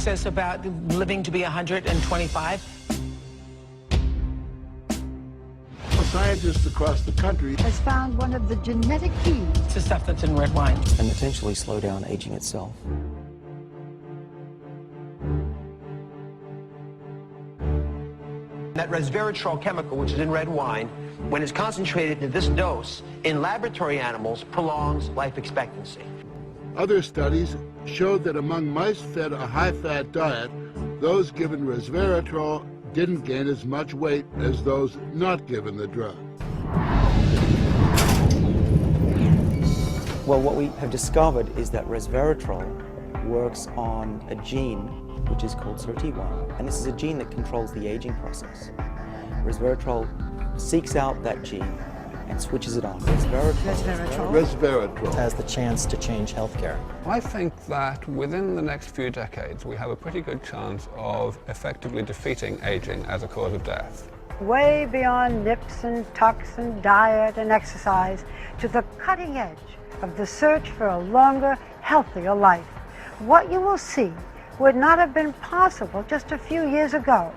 says about living to be 125. Scientists across the country has found one of the genetic keys to stuff that's in red wine and potentially slow down aging itself. That resveratrol chemical, which is in red wine, when it's concentrated to this dose in laboratory animals, prolongs life expectancy. Other studies showed that among mice fed a high-fat diet, those given resveratrol didn't gain as much weight as those not given the drug. Well, what we have discovered is that resveratrol works on a gene which is called SIRT1, and this is a gene that controls the aging process. Resveratrol seeks out that gene and switches it on. Resveratrol has the chance to change healthcare. I think that within the next few decades, we have a pretty good chance of effectively defeating aging as a cause of death. way beyond nips and tucks and diet and exercise to the cutting edge of the search for a longer, healthier life. What you will see would not have been possible just a few years ago.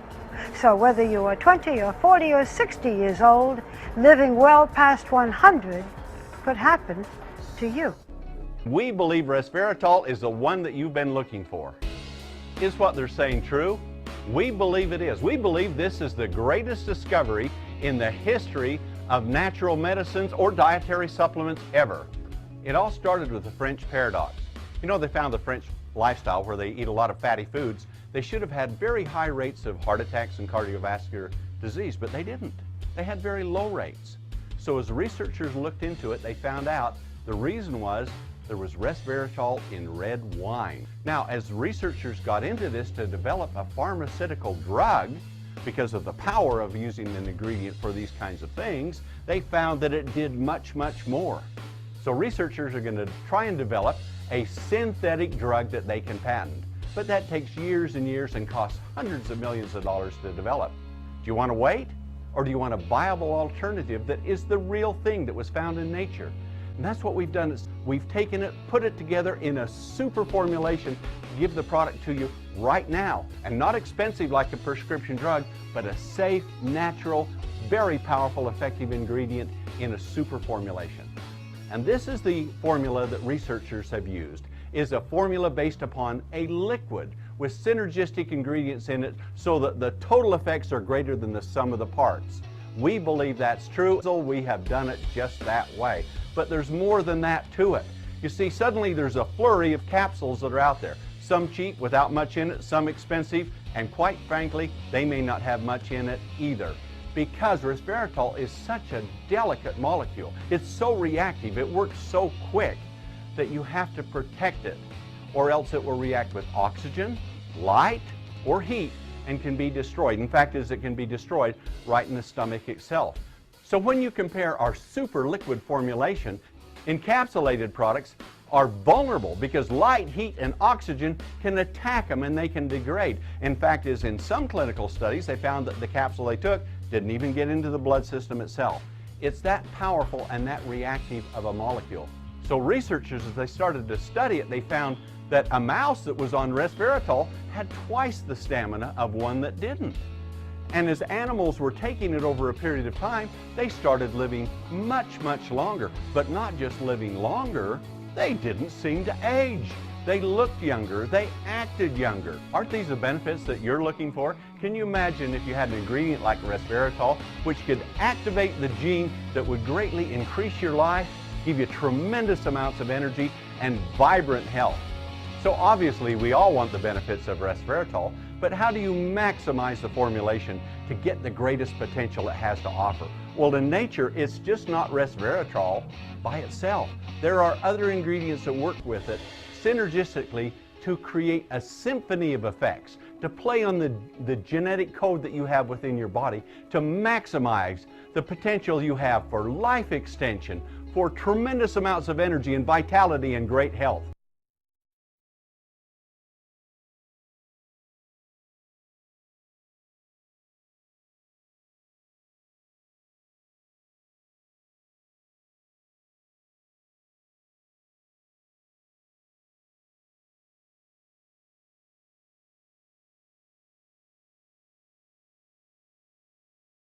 So whether you are 20 or 40 or 60 years old, living well past 100 could happen to you. We believe resveratrol is the one that you've been looking for. Is what they're saying true? We believe it is. We believe this is the greatest discovery in the history of natural medicines or dietary supplements ever. It all started with the French paradox. You know, they found the French lifestyle where they eat a lot of fatty foods. They should have had very high rates of heart attacks and cardiovascular disease, but they didn't. They had very low rates. So as researchers looked into it, they found out the reason was there was resveratrol in red wine. Now, as researchers got into this to develop a pharmaceutical drug, because of the power of using an ingredient for these kinds of things, they found that it did much, much more. So researchers are going to try and develop a synthetic drug that they can patent. But that takes years and years and costs hundreds of millions of dollars to develop. Do you want to wait? Or do you want a viable alternative that is the real thing that was found in nature? And that's what we've done. Is we've taken it, put it together in a super formulation to give the product to you right now. And not expensive like a prescription drug, but a safe, natural, very powerful, effective ingredient in a super formulation. And this is the formula that researchers have used. Is a formula based upon a liquid with synergistic ingredients in it so that the total effects are greater than the sum of the parts. We believe that's true, so we have done it just that way. But there's more than that to it. You see, suddenly there's a flurry of capsules that are out there. Some cheap without much in it, some expensive, and quite frankly, they may not have much in it either. Because resveratrol is such a delicate molecule. It's so reactive, it works so quick that you have to protect it, or else it will react with oxygen, light, or heat and can be destroyed. In fact, it can be destroyed right in the stomach itself. So when you compare our super liquid formulation, encapsulated products are vulnerable because light, heat, and oxygen can attack them and they can degrade. In fact, as in some clinical studies, they found that the capsule they took didn't even get into the blood system itself. It's that powerful and that reactive of a molecule. So researchers, as they started to study it, they found that a mouse that was on resveratrol had twice the stamina of one that didn't. And as animals were taking it over a period of time, they started living much, much longer. But not just living longer, they didn't seem to age. They looked younger, they acted younger. Aren't these the benefits that you're looking for? Can you imagine if you had an ingredient like resveratrol, which could activate the gene that would greatly increase your life, give you tremendous amounts of energy and vibrant health? So obviously we all want the benefits of resveratrol, but how do you maximize the formulation to get the greatest potential it has to offer? Well, in nature, it's just not resveratrol by itself. There are other ingredients that work with it synergistically to create a symphony of effects, to play on the genetic code that you have within your body, to maximize the potential you have for life extension, for tremendous amounts of energy and vitality and great health.